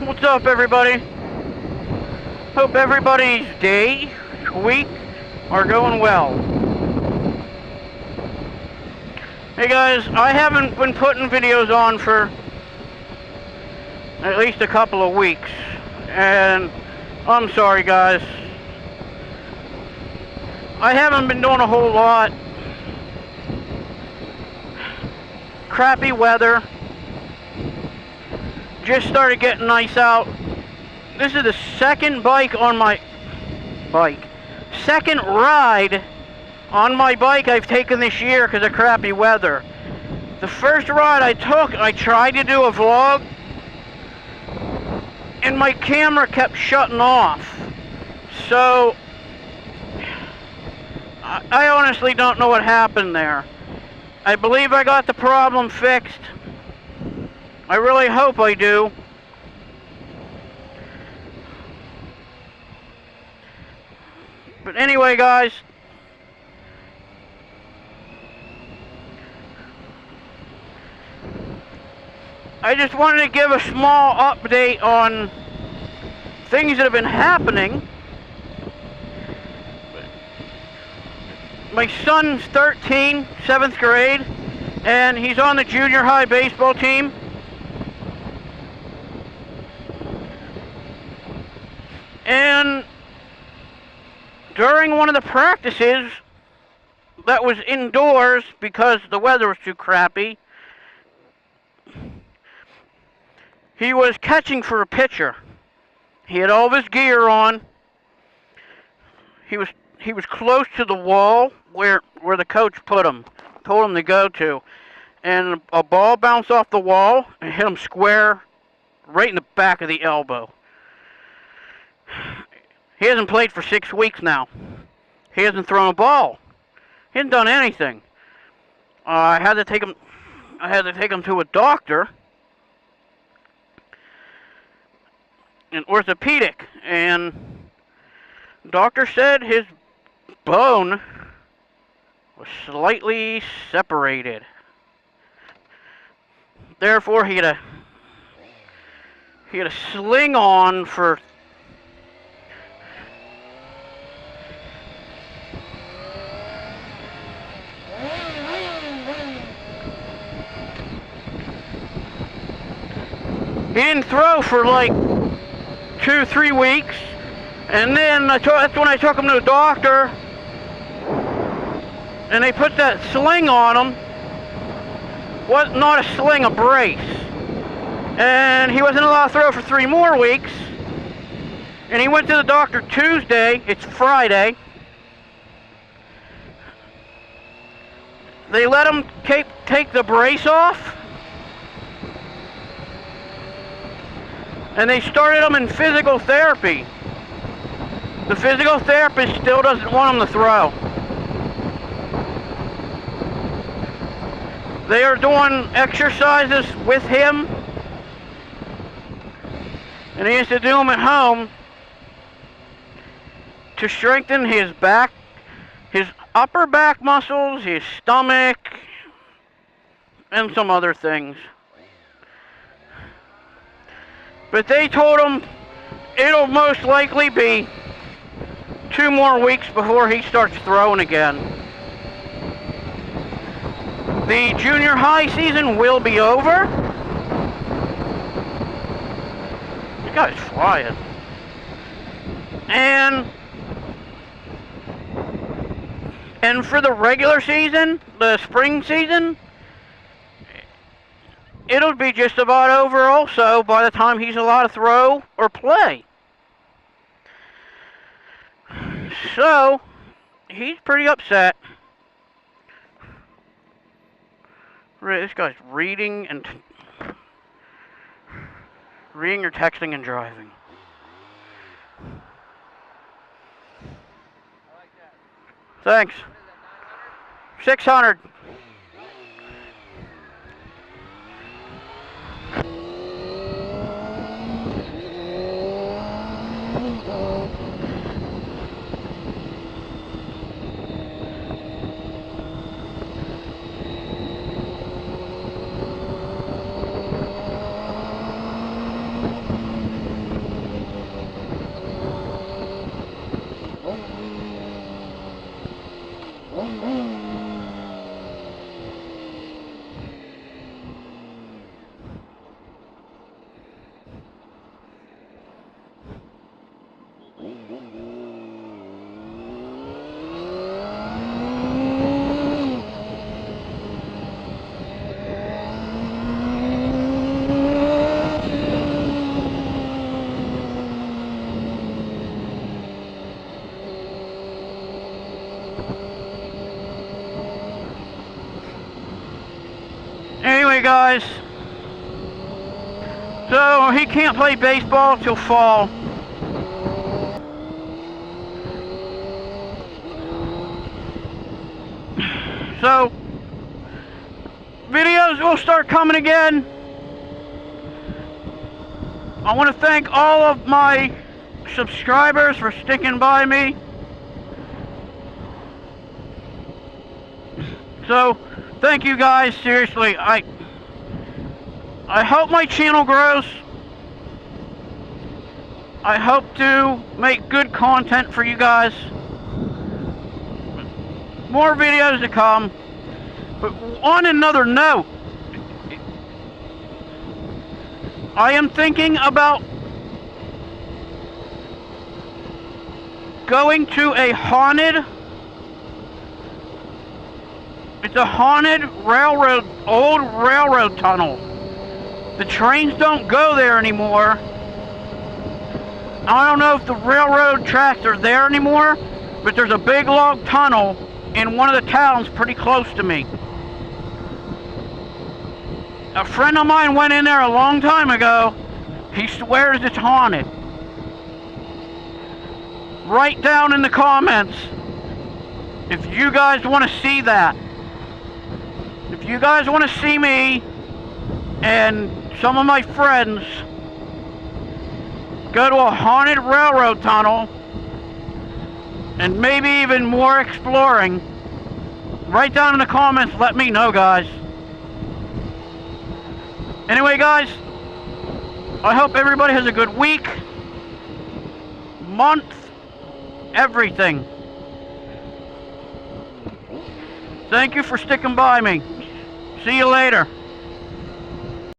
What's up, everybody? Hope everybody's day, week, are going well. Hey guys, I haven't been putting videos on for at least a couple of weeks, and I'm sorry guys. I haven't been doing a whole lot. Crappy weather. Just started getting nice out. This is the second ride on my bike I've taken this year because of crappy weather. The first ride I took, I tried to do a vlog, and my camera kept shutting off. So, I honestly don't know what happened there. I believe I got the problem fixed. I really hope I do. But anyway, guys, I just wanted to give a small update on things that have been happening. My son's 13, 7th grade, and he's on the junior high baseball team. And during one of the practices that was indoors because the weather was too crappy, he was catching for a pitcher. He had all of his gear on. He was close to the wall where the coach told him to go to. And a ball bounced off the wall and hit him square right in the back of the elbow. He hasn't played for 6 weeks now. He hasn't thrown a ball. He hasn't done anything. I had to take him to a doctor, an orthopedic, and the doctor said his bone was slightly separated. Therefore, he had a sling on for he didn't throw for like 2-3 weeks, and then that's when I took him to the doctor, and they put that sling on him. Was not a sling, a brace, and he wasn't allowed to throw for 3 more weeks. And he went to the doctor Tuesday. It's Friday. They let him take the brace off. And they started him in physical therapy. The physical therapist still doesn't want him to throw. They are doing exercises with him, and he has to do them at home to strengthen his back, his upper back muscles, his stomach, and some other things. But they told him it'll most likely be 2 more weeks before he starts throwing again. The junior high season will be over. This guy's flying. And for the regular season, the spring season, it'll be just about over also by the time he's allowed to throw or play. So, he's pretty upset. This guy's reading or texting and driving. Thanks. 600. So he can't play baseball till fall. So videos will start coming again. I want to thank all of my subscribers for sticking by me. So thank you guys, seriously. I hope my channel grows. I hope to make good content for you guys. More videos to come. But on another note, I am thinking about going to a haunted, it's a haunted railroad, old railroad tunnel. The trains don't go there anymore. I don't know if the railroad tracks are there anymore, but there's a big log tunnel in one of the towns pretty close to me. A friend of mine went in there a long time ago. He swears it's haunted. Write down in the comments if you guys want to see that. If you guys want to see me and some of my friends go to a haunted railroad tunnel and maybe even more exploring, write down in the comments, let me know, guys. Anyway, guys, I hope everybody has a good week, month, everything. Thank you for sticking by me. See you later.